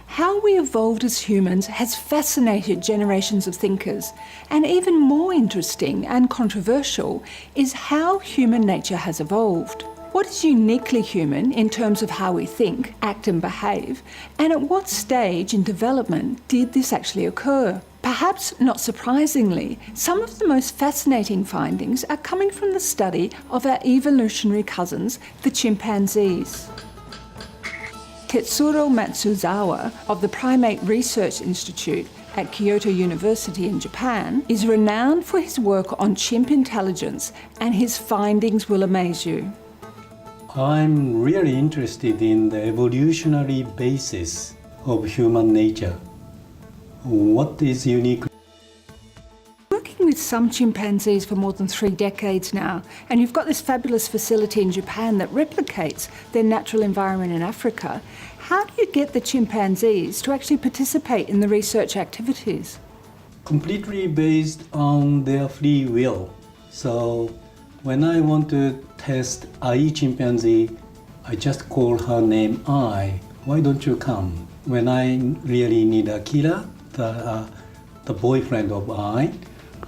How we evolved as humans has fascinated generations of thinkers, and even more interesting and controversial is how human nature has evolved. What is uniquely human in terms of how we think, act and behave, and at what stage in development did this actually occur? Perhaps not surprisingly, some of the most fascinating findings are coming from the study of our evolutionary cousins, the chimpanzees. Tetsuro Matsuzawa of the Primate Research Institute at Kyoto University in Japan is renowned for his work on chimp intelligence, and his findings will amaze you. I'm really interested in the evolutionary basis of human nature. What is unique? Working with some chimpanzees for more than 3 decades now, and you've got this fabulous facility in Japan that replicates their natural environment in Africa. How do you get the chimpanzees to actually participate in the research activities? Completely based on their free will. So when I want to test Ai chimpanzee, I just call her name Ai. Why don't you come? When I really need Akira, the boyfriend of Ai,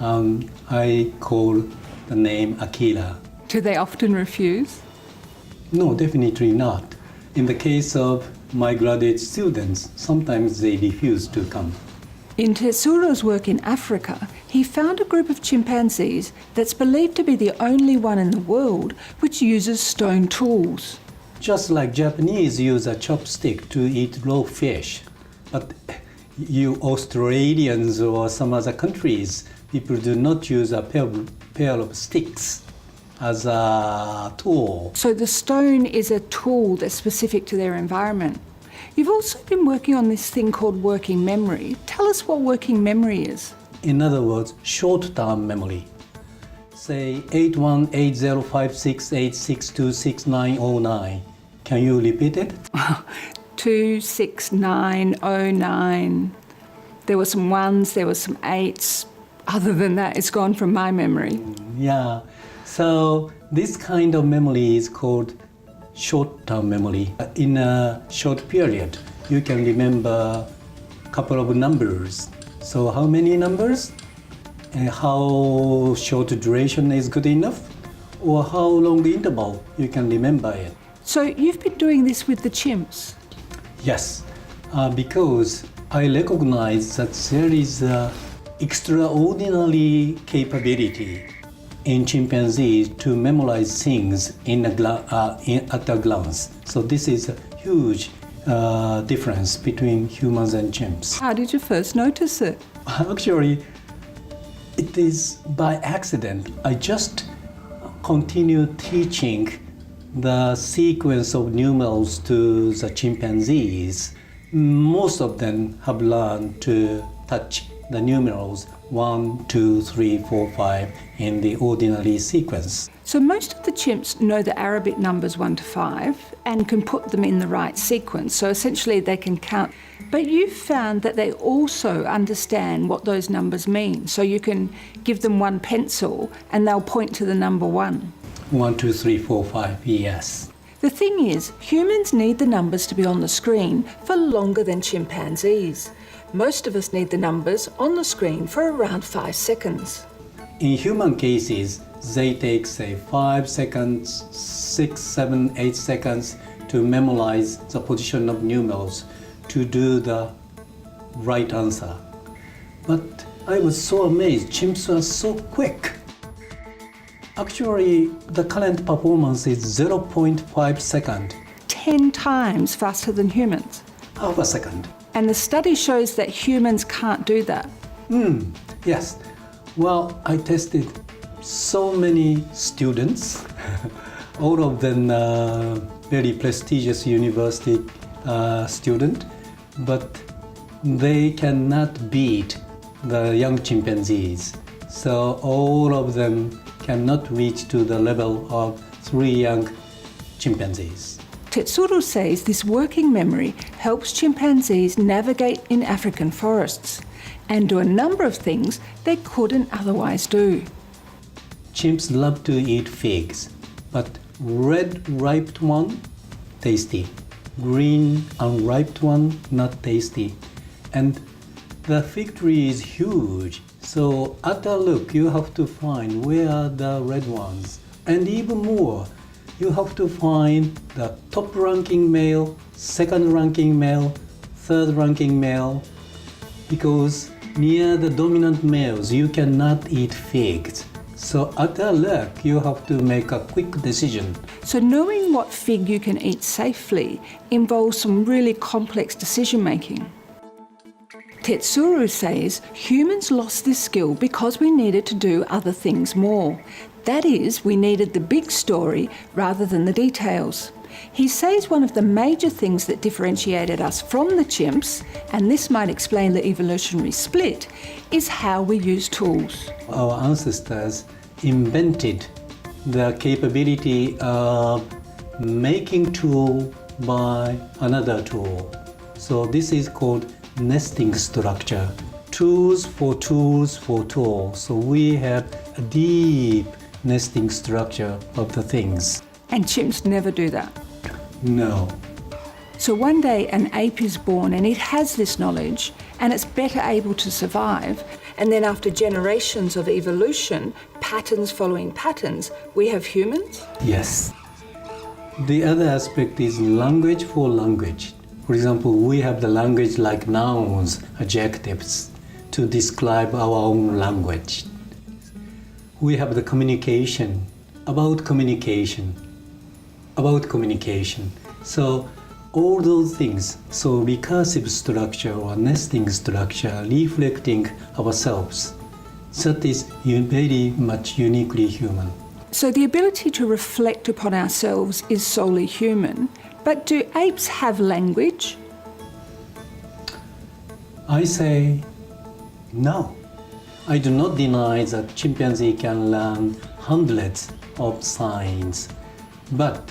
I call the name Akira. Do they often refuse? No, definitely not. In the case of my graduate students, sometimes they refuse to come. In Tetsuro's work in Africa, he found a group of chimpanzees that's believed to be the only one in the world which uses stone tools. Just like Japanese use a chopstick to eat raw fish, but you Australians or some other countries, people do not use a pair of sticks as a tool. So the stone is a tool that's specific to their environment. You've also been working on this thing called working memory. Tell us what working memory is. In other words, short-term memory. Say 81805686266909. Can you repeat it? 26909. There were some ones, there were some eights. Other than that, it's gone from my memory. Yeah. So this kind of memory is called short-term memory. In a short period, you can remember a couple of numbers. So how many numbers? And how short duration is good enough? Or how long interval you can remember it? So you've been doing this with the chimps? Yes, because I recognize that there is an extraordinary capability in chimpanzees to memorize things at a glance. So this is a huge difference between humans and chimps. How did you first notice it? Actually, it is by accident. I just continue teaching the sequence of numerals to the chimpanzees. Most of them have learned to touch the numerals 1, 2, 3, 4, 5 in the ordinary sequence. So most of the chimps know the Arabic numbers 1 to 5 and can put them in the right sequence. So essentially they can count. But you've found that they also understand what those numbers mean. So you can give them one pencil and they'll point to the number 1. 1, 2, 3, 4, 5, yes. The thing is, humans need the numbers to be on the screen for longer than chimpanzees. Most of us need the numbers on the screen for around 5 seconds. In human cases, they take, say, 5 seconds, 6, 7, 8 seconds to memorize the position of numerals to do the right answer. But I was so amazed, chimps are so quick. Actually, the current performance is 0.5 second. 10 times faster than humans. Half a second. And the study shows that humans can't do that. Yes. Well, I tested so many students, all of them very prestigious university student, but they cannot beat the young chimpanzees. So all of them cannot reach to the level of 3 young chimpanzees. Tetsuro says this working memory helps chimpanzees navigate in African forests and do a number of things they couldn't otherwise do. Chimps love to eat figs, but red ripe one, tasty. green, unripe one, not tasty. And the fig tree is huge. So at a look, you have to find where are the red ones. And even more, you have to find the top ranking male, second ranking male, third ranking male, because near the dominant males, you cannot eat figs. So at a look, you have to make a quick decision. So knowing what fig you can eat safely involves some really complex decision making. Tetsuro says humans lost this skill because we needed to do other things more. That is, we needed the big story rather than the details. He says one of the major things that differentiated us from the chimps, and this might explain the evolutionary split, is how we use tools. Our ancestors invented the capability of making tool by another tool. So this is called nesting structure. Tools for tools for tools. So we have a deep nesting structure of the things. And chimps never do that. No. So one day an ape is born and it has this knowledge and it's better able to survive. And then after generations of evolution, patterns following patterns, we have humans? Yes. The other aspect is language for language. For example, we have the language like nouns, adjectives, to describe our own language. We have the communication, about communication. So all those things, so recursive structure or nesting structure reflecting ourselves, that is very much uniquely human. So the ability to reflect upon ourselves is solely human, but do apes have language? I say no. I do not deny that chimpanzee can learn hundreds of signs, but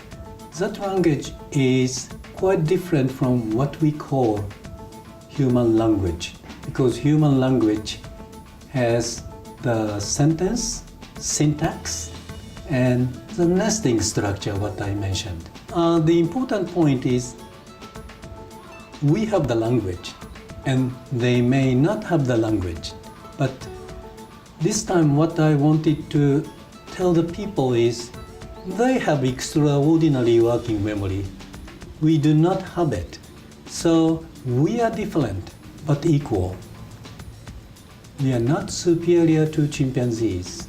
that language is quite different from what we call human language, because human language has the sentence, syntax, and the nesting structure, what I mentioned. The important point is we have the language and they may not have the language, but this time what I wanted to tell the people is they have extraordinary working memory. We do not have it. So we are different but equal. We are not superior to chimpanzees.